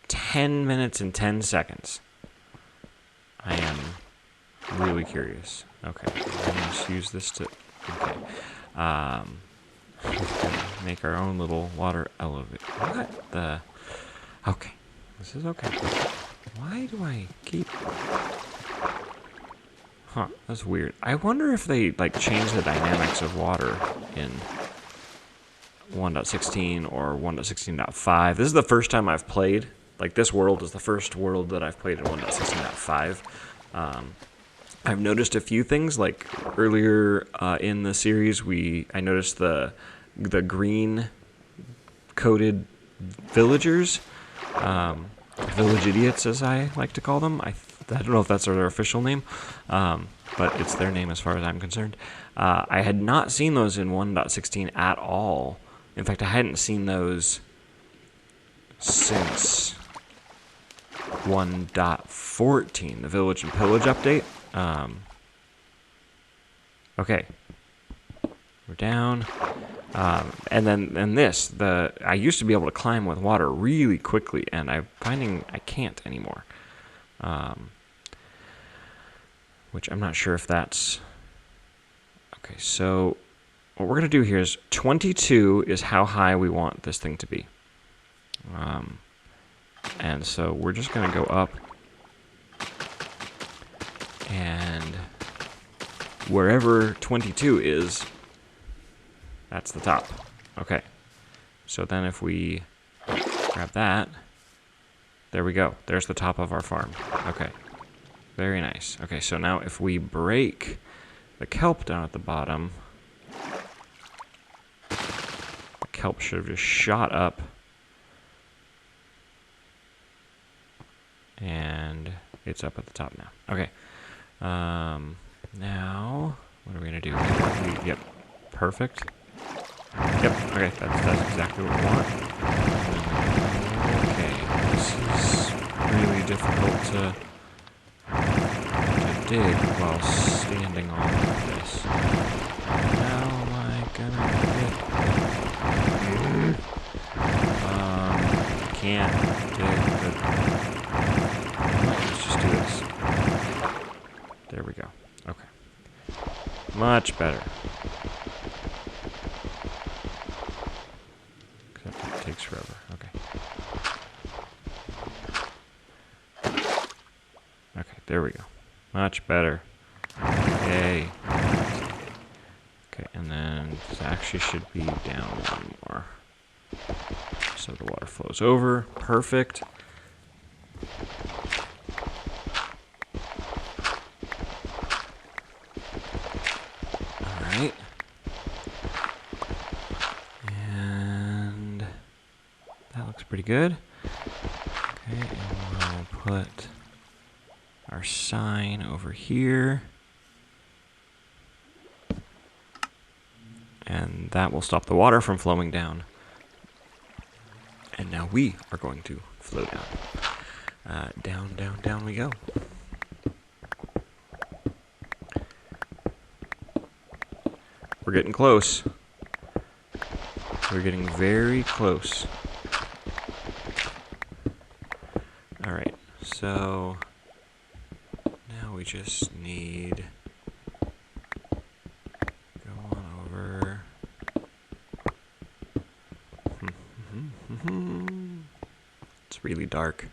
10 minutes and 10 seconds. I am really curious. Okay, I'm gonna just use this to. Okay, make our own little water elevator. What the? Okay, this is okay. Why do I keep? Huh, that's weird. I wonder if they like change the dynamics of water in 1.16 or 1.16.5. This is the first time I've played. Like, this world is the first world that I've played in 1.16.5. I've noticed a few things. Like, earlier in the series, I noticed the green coated villagers, village idiots, as I like to call them. I don't know if that's their official name, but it's their name as far as I'm concerned. I had not seen those in 1.16 at all. In fact, I hadn't seen those since 1.14, the Village and Pillage update. Okay, we're down. And then this, I used to be able to climb with water really quickly, and I'm finding I can't anymore. Which I'm not sure if that's... Okay, so what we're going to do here is 22 is how high we want this thing to be. And so we're just going to go up, and wherever 22 is, that's the top. Okay, so then if we grab that, there we go. There's the top of our farm. Okay, very nice. Okay, so now if we break the kelp down at the bottom, the kelp should have just shot up. And it's up at the top now. Okay. Now, what are we going to do? Yep. Perfect. Yep. Okay. That's exactly what we want. Okay. This is really difficult to dig while standing on this. How am I gonna get? Can't dig the... Let's just do this. There we go. Okay. Much better. Except it takes forever. Okay. Okay, there we go. Much better. Yay. Okay, and then this actually should be down one more. So the water flows over. Perfect. Alright. And that looks pretty good. Okay, and we'll put our sign over here. And that will stop the water from flowing down. And now we are going to flow down. Down, down, down we go. We're getting close. We're getting very close. Alright, so now we just need... Go on over. It's really dark.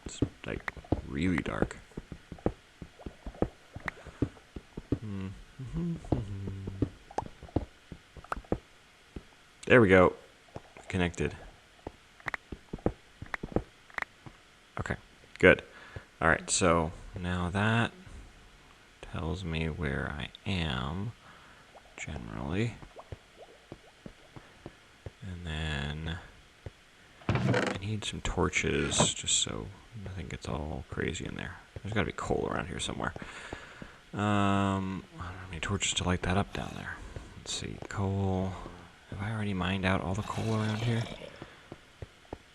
It's like really dark. There we go. Connected. Okay, good. Alright, so now that tells me where I am, generally. And then I need some torches just so nothing gets all crazy in there. There's gotta be coal around here somewhere. I don't have any torches to light that up down there. Let's see, coal. Have I already mined out all the coal around here?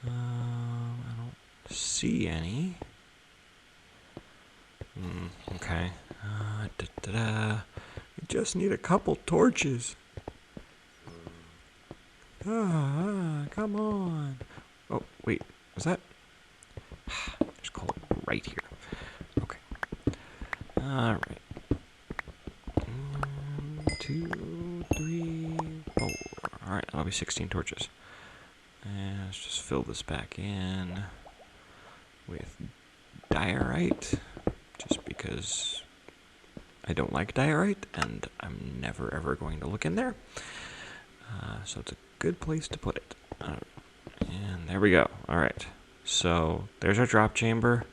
I don't see any. Okay. We just need a couple torches. Come on. Oh, wait. Was that? Just call it right here. Okay. All right. 1, 2, 3, 4. All right, that'll be 16 torches. And let's just fill this back in with diorite, just because I don't like diorite, and I'm never ever going to look in there. So it's a good place to put it. And there we go. All right. So there's our drop chamber.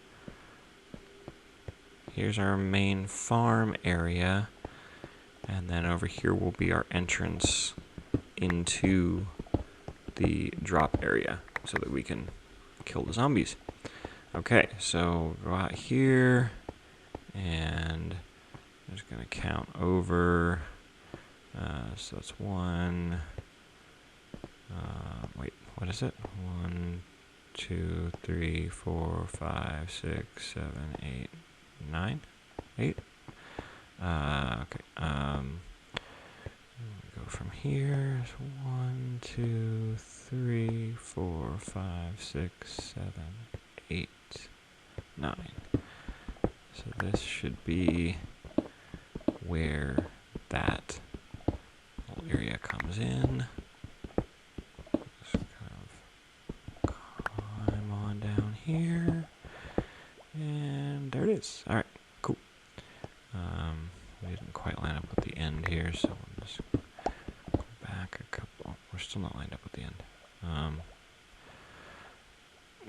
Here's our main farm area. And then over here will be our entrance into the drop area so that we can kill the zombies. Okay, so go out here, and I'm just going to count over. So that's 1. Wait, what is it? 1, 2, 3, 4, 5, 6, 7, 8, 9, 8. Okay. Go from here. 1, 2, 3, 4, 5, 6, 7, 8, 9. So this should be where that whole area comes in. Just kind of climb on down here. And there it is. All right, cool. We didn't quite line up with the end here, so we'll just go back a couple. We're still not lined up with the end.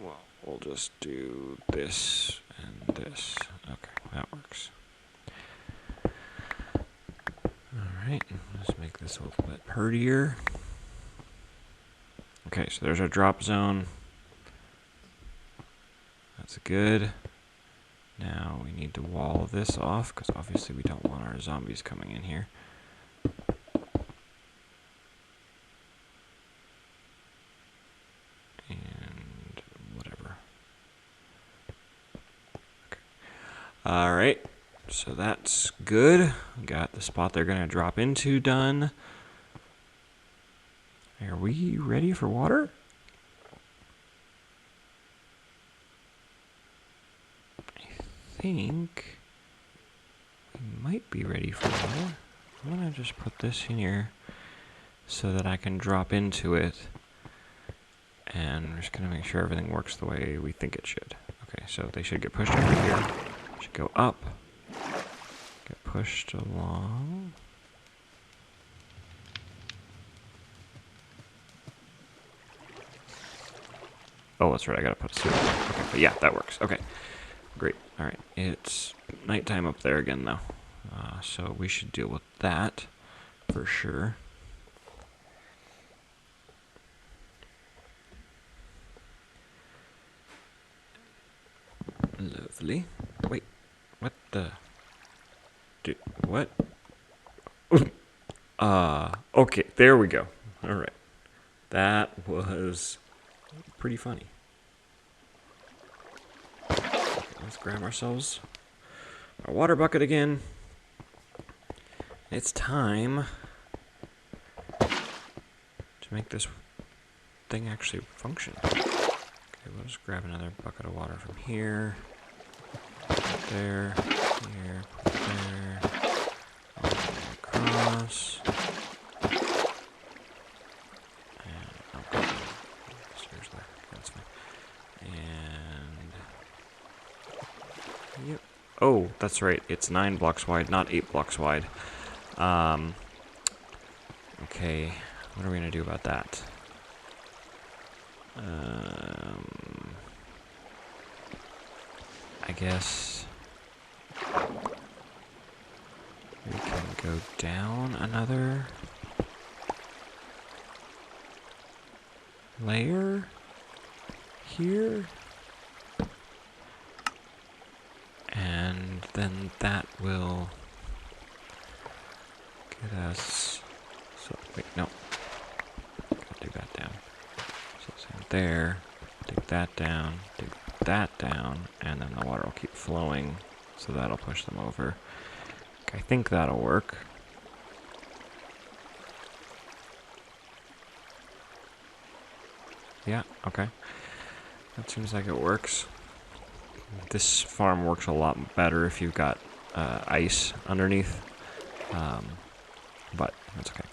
Well, we'll just do this and this. Okay, that works. Alright, let's make this a little bit prettier. Okay, so there's our drop zone. That's good. Now we need to wall this off, because obviously we don't want our zombies coming in here. And whatever. Okay. Alright, so that's good. We got the spot they're going to drop into done. Are we ready for water? I think we might be ready for water. I'm going to just put this in here so that I can drop into it. And we're just going to make sure everything works the way we think it should. Okay, so they should get pushed over here. Should go up. Get pushed along. Oh, that's right, I gotta put a suit on. Okay, but yeah, that works. Okay, great. Alright, it's nighttime up there again, though. So we should deal with that for sure. Lovely. Wait, what the... Dude, what? Okay, there we go. Alright. That was pretty funny. Okay, let's grab ourselves our water bucket again. It's time to make this thing actually function. Okay, we'll just grab another bucket of water from here. Put it there, here, put it there, all the way across. And, okay, seriously, that's fine. And, yep. Oh, that's right, it's 9 blocks wide, not 8 blocks wide. Okay, what are we gonna do about that? I guess we can go down another layer here, and then that will get us. So wait, no, gotta dig that down. So same there. Dig that down. Dig that down, and then the water will keep flowing, so that'll push them over. I think that'll work. Yeah, okay. That seems like it works. This farm works a lot better if you've got ice underneath. But that's okay.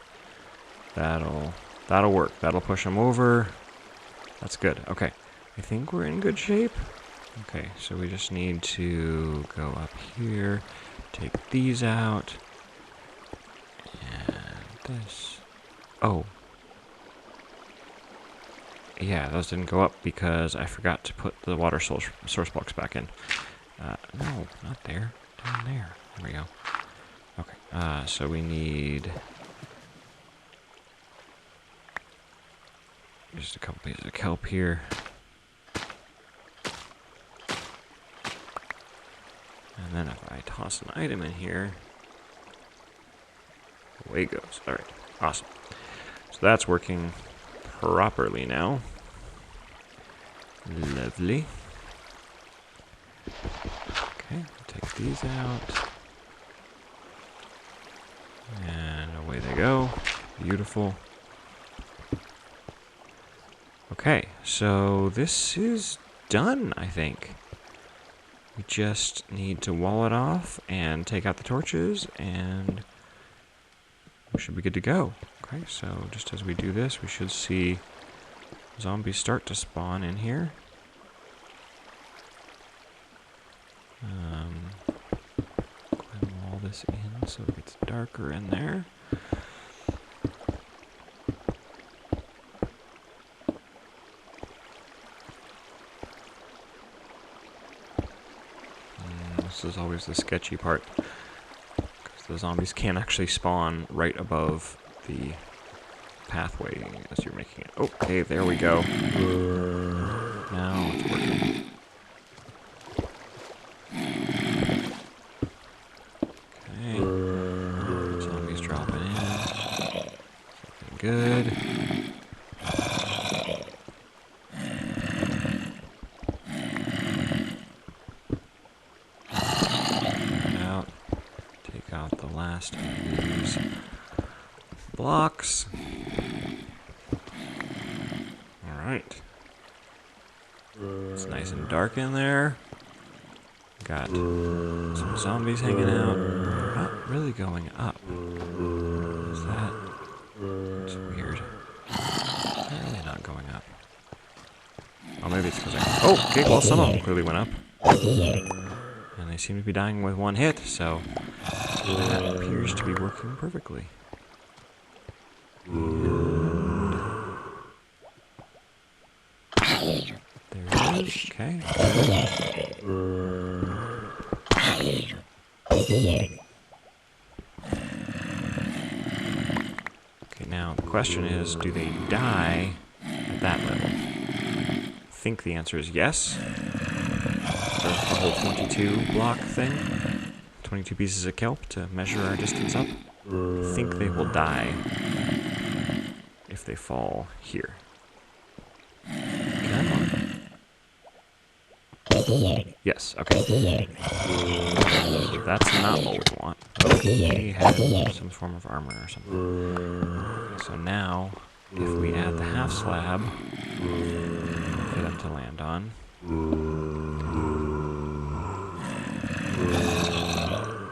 That'll work. That'll push them over. That's good. Okay. I think we're in good shape. Okay, so we just need to go up here, take these out, and this. Oh. Yeah, those didn't go up because I forgot to put the water source blocks back in. No, not there. Down there. There we go. Okay, so we need just a couple pieces of kelp here. And then if I toss an item in here, away it goes. All right, awesome. So that's working properly now. Lovely. Okay, take these out. And away they go. Beautiful. Okay, so this is done, I think. We just need to wall it off and take out the torches, and we should be good to go. Okay, so just as we do this, we should see zombies start to spawn in here. Go ahead and wall this in so it gets darker in there. This is always the sketchy part, because the zombies can't actually spawn right above the pathway as you're making it. Okay, there we go. Now it's working. Okay, zombies dropping in. Looking good. Last of these blocks. Alright. It's nice and dark in there. Got some zombies hanging out. They're not really going up. Is that? It's weird. They're really not going up. Oh, maybe it's because I... Oh, okay, well, some of them clearly went up. And they seem to be dying with one hit, so... that appears to be working perfectly. There it is. Okay. Okay, now the question is, do they die at that level? I think the answer is yes. The whole 22 block thing. 22 pieces of kelp to measure our distance up. I think they will die if they fall here. Come on. Yes, okay. That's not what we want. They have some form of armor or something. So now, if we add the half slab for them to land on,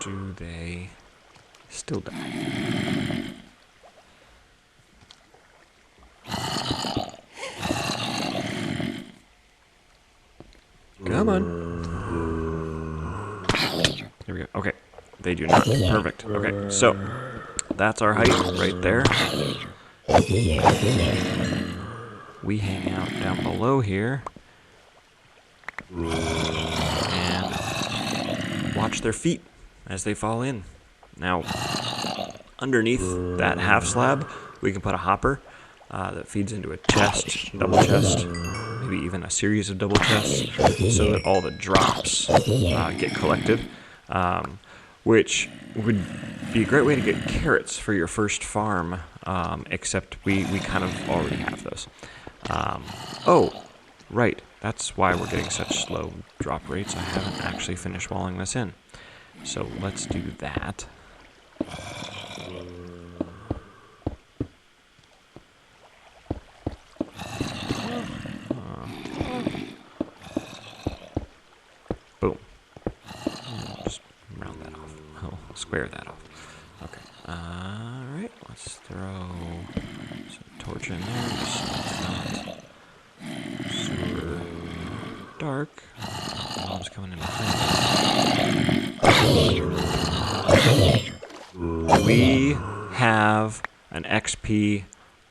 do they still die? Come on. Here we go. Okay. They do not. Perfect. Okay, so that's our height right there. We hang out down below here and watch their feet as they fall in. Now, underneath that half slab, we can put a hopper that feeds into a chest, double chest, maybe even a series of double chests, so that all the drops get collected, which would be a great way to get carrots for your first farm, except we kind of already have those. Oh, right, that's why we're getting such slow drop rates. I haven't actually finished walling this in. So let's do that. square that off. Okay. Alright, let's throw some torch in there just so it's not super dark. Mom's coming in behind. We have an XP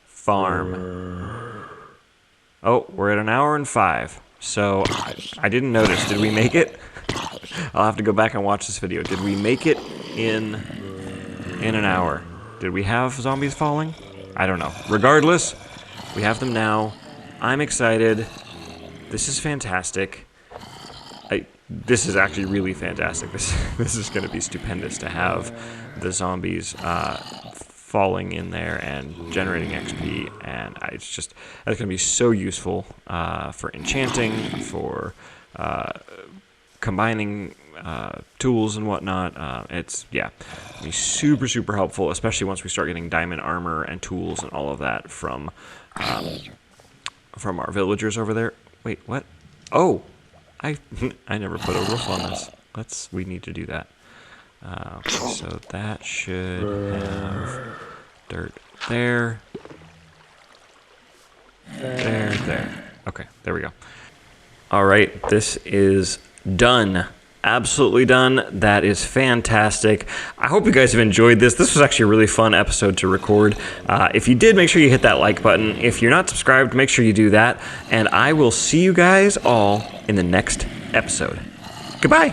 farm. Oh, we're at 1 hour and 5. So I didn't notice. Did we make it? I'll have to go back and watch this video. Did we make it in an hour? Did we have zombies falling? I don't know. Regardless, we have them now. I'm excited. This is fantastic. This is actually really fantastic. This is going to be stupendous to have the zombies falling in there and generating XP, and that's going to be so useful for enchanting, for combining tools and whatnot. It's going to be super, super helpful, especially once we start getting diamond armor and tools and all of that from our villagers over there. Wait, what? Oh, I never put a roof on this. We need to do that. So that should have dirt there. There. Okay, there we go. All right, this is done. Absolutely done. That is fantastic. I hope you guys have enjoyed this. This was actually a really fun episode to record. If you did, make sure you hit that like button. If you're not subscribed, make sure you do that. And I will see you guys all in the next episode. Goodbye.